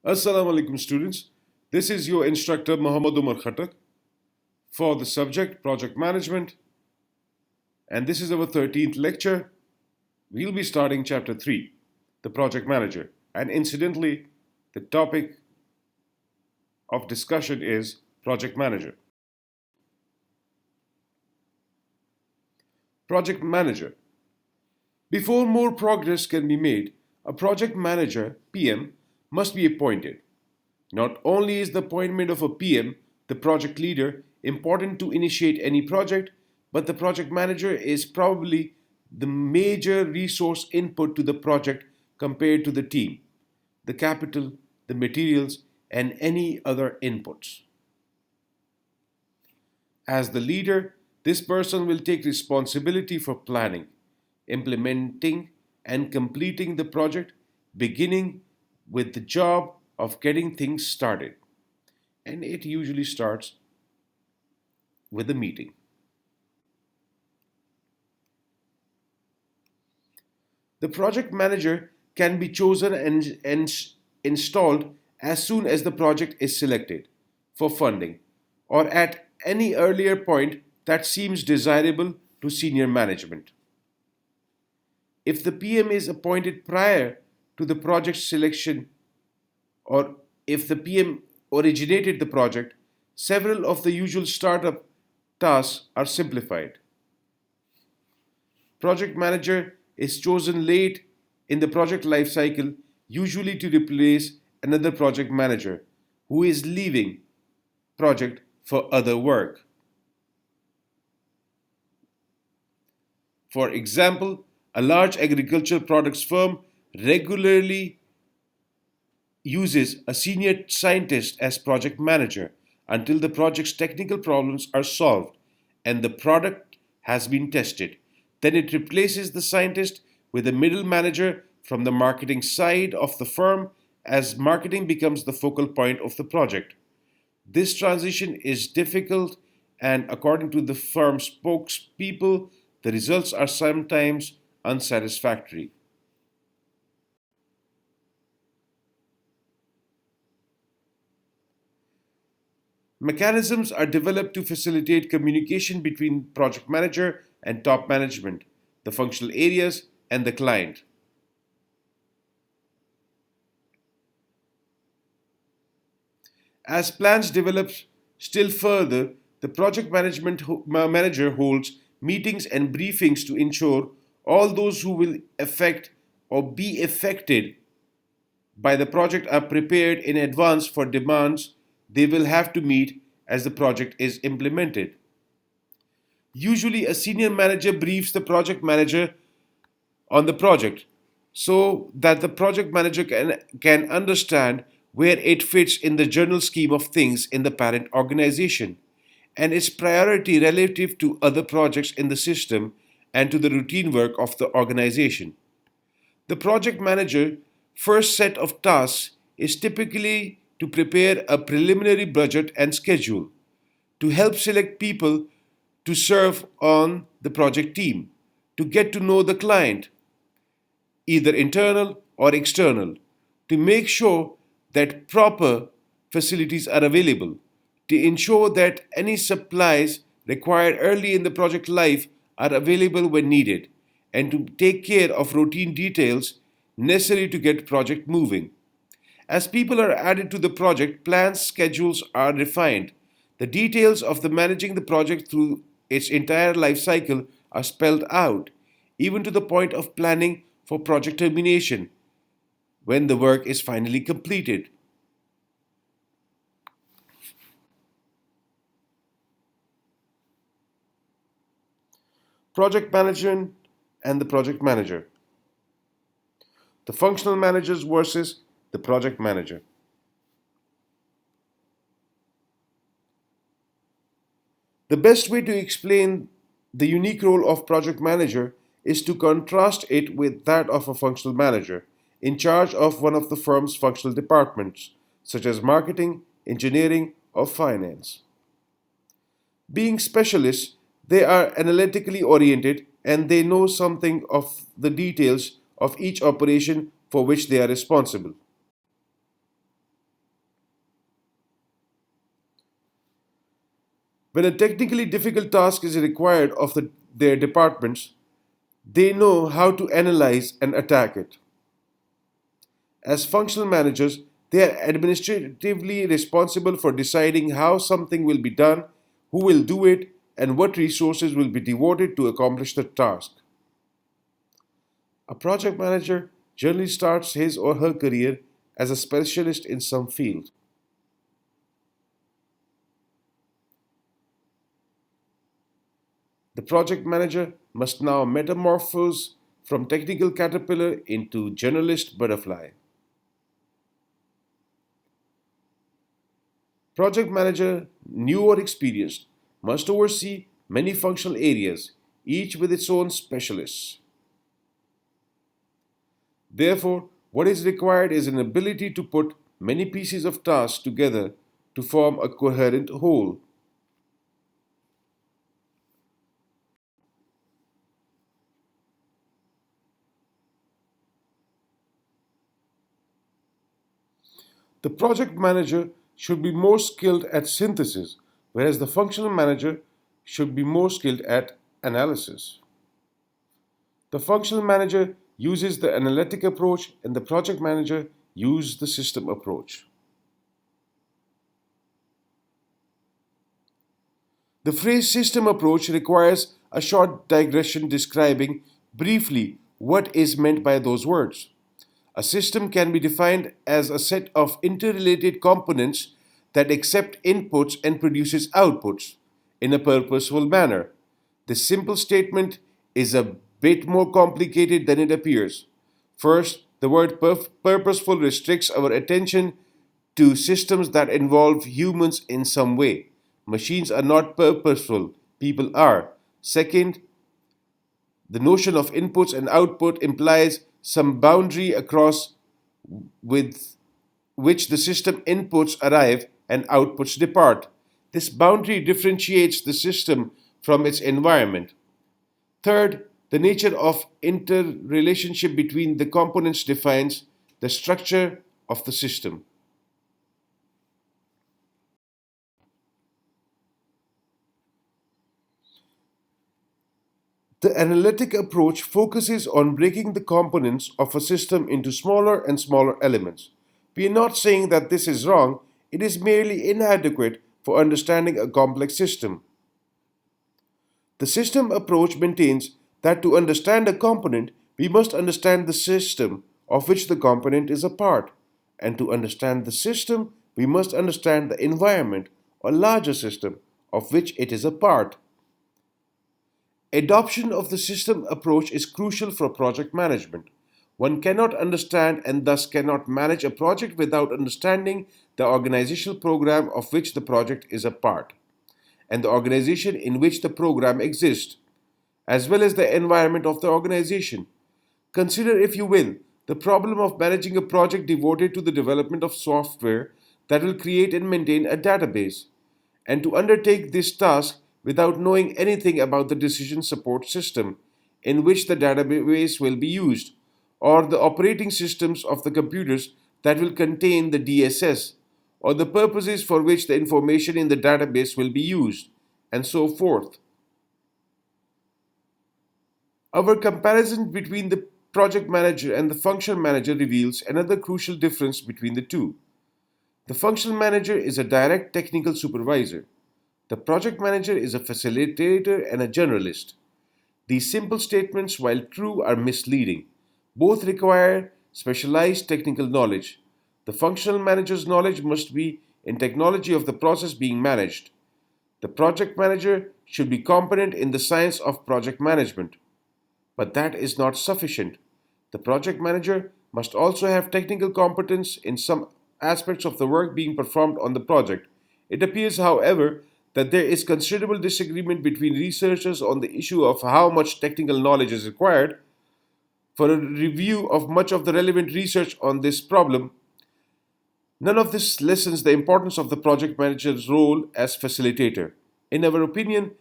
Assalamu alaikum students. This is your instructor Muhammad Umar Khattak for the subject Project Management, and this is our 13th lecture. We'll be starting chapter 3, the Project Manager, and incidentally the topic of discussion is Project Manager. Project Manager. Before more progress can be made, a project manager, PM, must be appointed. Not only is the appointment of a PM, the project leader, important to initiate any project, but the project manager is probably the major resource input to the project compared to the team, the capital, the materials, and any other inputs. As the leader, this person will take responsibility for planning, implementing, and completing the project, beginning with the job of getting things started. And it usually starts with a meeting. The project manager can be chosen and installed as soon as the project is selected for funding or at any earlier point that seems desirable to senior management. If the PM is appointed prior to the project selection or if the PM originated the project, several of the usual startup tasks are simplified. Project manager is chosen late in the project life cycle, usually to replace another project manager who is leaving project for other work. For example, a large agricultural products firm regularly uses a senior scientist as project manager until the project's technical problems are solved and the product has been tested. Then it replaces the scientist with a middle manager from the marketing side of the firm as marketing becomes the focal point of the project. This transition is difficult, and according to the firm's spokespeople, the results are sometimes unsatisfactory. Mechanisms are developed to facilitate communication between project manager and top management, the functional areas, and the client. As plans develop still further, the project management manager holds meetings and briefings to ensure all those who will affect or be affected by the project are prepared in advance for demands they will have to meet as the project is implemented. Usually, a senior manager briefs the project manager on the project so that the project manager can understand where it fits in the general scheme of things in the parent organization and its priority relative to other projects in the system and to the routine work of the organization. The project manager first set of tasks is typically to prepare a preliminary budget and schedule, to help select people to serve on the project team, to get to know the client, either internal or external, to make sure that proper facilities are available, to ensure that any supplies required early in the project life are available when needed, and to take care of routine details necessary to get project moving. As people are added to the project, plans schedules are refined. The details of the managing the project through its entire life cycle are spelled out, even to the point of planning for project termination when the work is finally completed. Project management and the project manager. The functional managers versus the project manager. The best way to explain the unique role of project manager is to contrast it with that of a functional manager in charge of one of the firm's functional departments, such as marketing, engineering, or finance. Being specialists, they are analytically oriented and they know something of the details of each operation for which they are responsible. When a technically difficult task is required of their departments, they know how to analyze and attack it. As functional managers, they are administratively responsible for deciding how something will be done, who will do it, and what resources will be devoted to accomplish the task. A project manager generally starts his or her career as a specialist in some field. The project manager must now metamorphose from technical caterpillar into generalist butterfly. Project manager, new or experienced, must oversee many functional areas, each with its own specialists. Therefore, what is required is an ability to put many pieces of tasks together to form a coherent whole. The project manager should be more skilled at synthesis, whereas the functional manager should be more skilled at analysis. The functional manager uses the analytic approach and the project manager uses the system approach. The phrase system approach requires a short digression describing briefly what is meant by those words. A system can be defined as a set of interrelated components that accept inputs and produces outputs in a purposeful manner. This simple statement is a bit more complicated than it appears. First, the word purposeful restricts our attention to systems that involve humans in some way. Machines are not purposeful, people are. Second, the notion of inputs and output implies some boundary across with which the system inputs arrive and outputs depart. This boundary differentiates the system from its environment. Third, the nature of interrelationship between the components defines the structure of the system. The analytic approach focuses on breaking the components of a system into smaller and smaller elements. We are not saying that this is wrong, it is merely inadequate for understanding a complex system. The system approach maintains that to understand a component, we must understand the system of which the component is a part. And to understand the system, we must understand the environment or larger system of which it is a part. Adoption of the system approach is crucial for project management. One cannot understand and thus cannot manage a project without understanding the organizational program of which the project is a part, and the organization in which the program exists, as well as the environment of the organization. Consider, if you will, the problem of managing a project devoted to the development of software that will create and maintain a database, and to undertake this task without knowing anything about the decision support system in which the database will be used, or the operating systems of the computers that will contain the DSS, or the purposes for which the information in the database will be used, and so forth. Our comparison between the project manager and the functional manager reveals another crucial difference between the two. The functional manager is a direct technical supervisor. The project manager is a facilitator and a generalist. These simple statements, while true, are misleading. Both require specialized technical knowledge. The functional manager's knowledge must be in technology of the process being managed. The project manager should be competent in the science of project management. But that is not sufficient. The project manager must also have technical competence in some aspects of the work being performed on the project. It appears, however, that there is considerable disagreement between researchers on the issue of how much technical knowledge is required. For a review of much of the relevant research on this problem, none of this lessens the importance of the project manager's role as facilitator. In our opinion,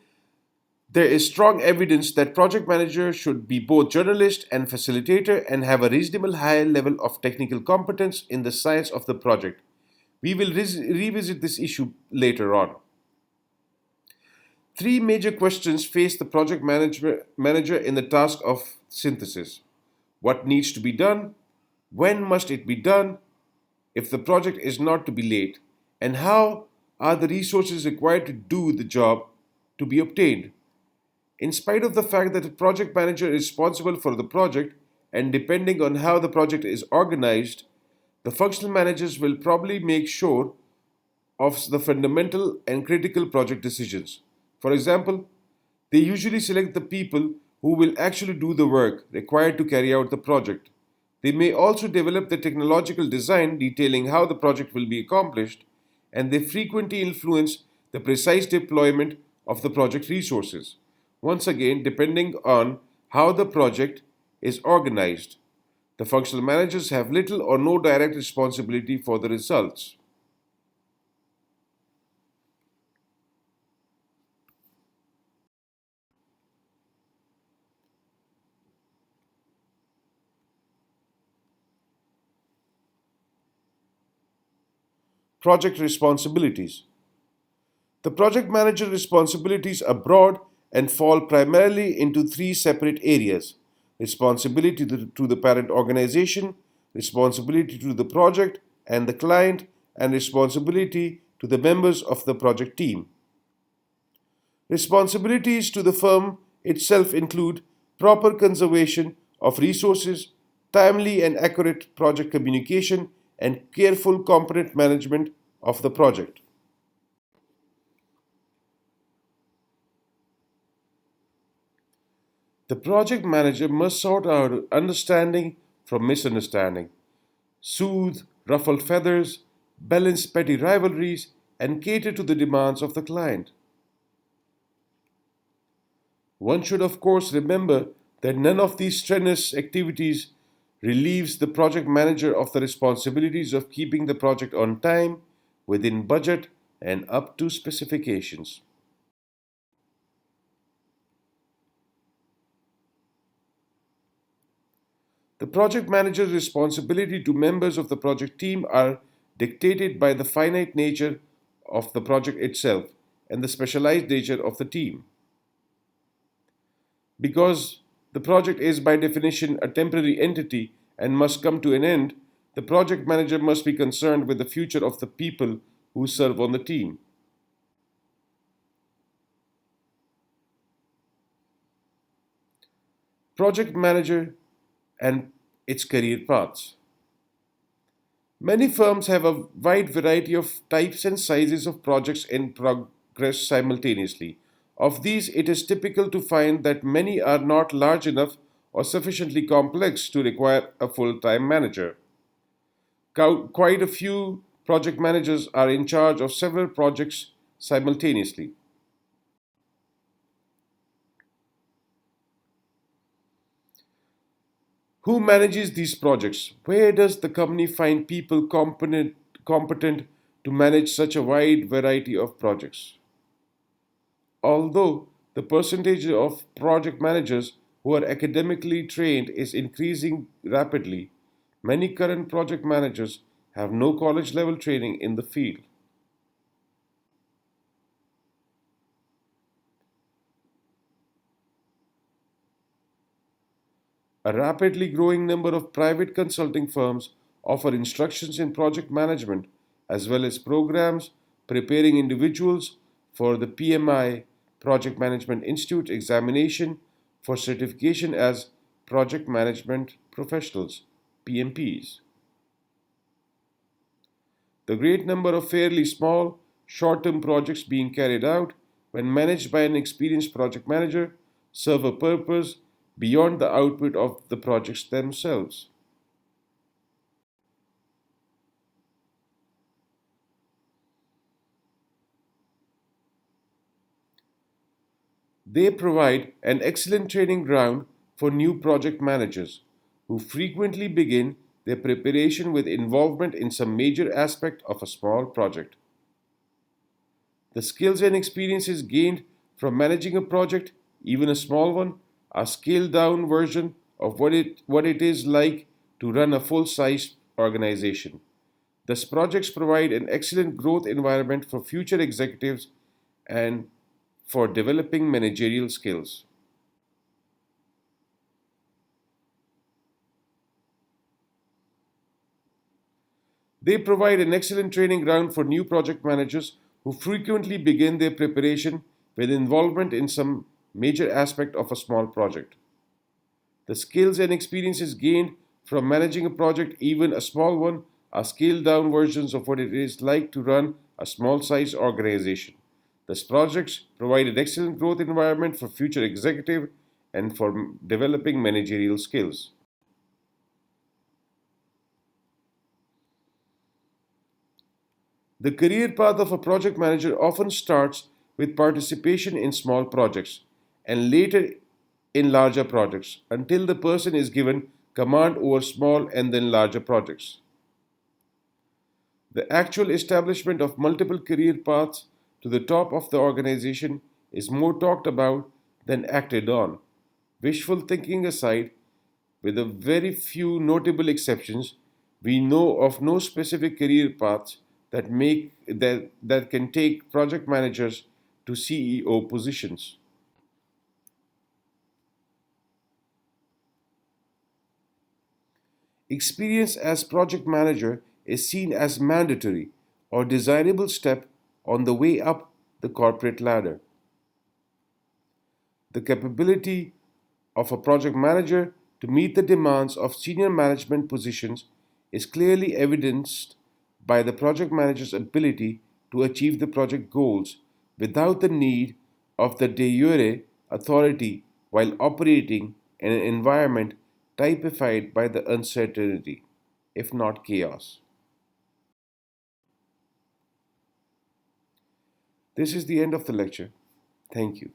there is strong evidence that project manager should be both journalist and facilitator and have a reasonable high level of technical competence in the science of the project. We will revisit this issue later on. Three major questions face the manager in the task of synthesis: what needs to be done, when must it be done, if the project is not to be late, and how are the resources required to do the job to be obtained. In spite of the fact that the project manager is responsible for the project, and depending on how the project is organized, the functional managers will probably make sure of the fundamental and critical project decisions. For example, they usually select the people who will actually do the work required to carry out the project. They may also develop the technological design detailing how the project will be accomplished, and they frequently influence the precise deployment of the project resources. Once again, depending on how the project is organized, the functional managers have little or no direct responsibility for the results. Project responsibilities. The project manager responsibilities are broad and fall primarily into three separate areas: responsibility to the parent organization, responsibility to the project and the client, and responsibility to the members of the project team. Responsibilities to the firm itself include proper conservation of resources, timely and accurate project communication, and careful competent management of the project. The project manager must sort out understanding from misunderstanding, soothe ruffled feathers, balance petty rivalries, and cater to the demands of the client. One should, of course, remember that none of these strenuous activities relieves the project manager of the responsibilities of keeping the project on time, within budget, and up to specifications. The project manager's responsibility to members of the project team are dictated by the finite nature of the project itself and the specialized nature of the team. Because the project is by definition a temporary entity and must come to an end, the project manager must be concerned with the future of the people who serve on the team. Project manager and its career paths. Many firms have a wide variety of types and sizes of projects in progress simultaneously. Of these, it is typical to find that many are not large enough or sufficiently complex to require a full time manager. Quite a few project managers are in charge of several projects simultaneously. Who manages these projects? Where does the company find people competent to manage such a wide variety of projects? Although the percentage of project managers who are academically trained is increasing rapidly, many current project managers have no college level training in the field. A rapidly growing number of private consulting firms offer instructions in project management as well as programs preparing individuals for the PMI Project Management Institute examination for certification as project management professionals PMPs. The great number of fairly small, short term projects being carried out, when managed by an experienced project manager, serve a purpose beyond the output of the projects themselves. They provide an excellent training ground for new project managers who frequently begin their preparation with involvement in some major aspect of a small project. The skills and experiences gained from managing a project, even a small one, are scaled down version of what it is like to run a full-size organization. Thus, projects provide an excellent growth environment for future executives and for developing managerial skills. They provide an excellent training ground for new project managers who frequently begin their preparation with involvement in some major aspect of a small project. The skills and experiences gained from managing a project, even a small one, are scaled down versions of what it is like to run a small sized organization. These projects provide an excellent growth environment for future executive and for developing managerial skills. The career path of a project manager often starts with participation in small projects and later in larger projects until the person is given command over small and then larger projects. The actual establishment of multiple career paths to the top of the organization is more talked about than acted on. Wishful thinking aside, with a very few notable exceptions, we know of no specific career paths that can take project managers to CEO positions. Experience as project manager is seen as mandatory or desirable step on the way up the corporate ladder. The capability of a project manager to meet the demands of senior management positions is clearly evidenced by the project manager's ability to achieve the project goals without the need of the de jure authority while operating in an environment typified by the uncertainty, if not chaos. This is the end of the lecture. Thank you.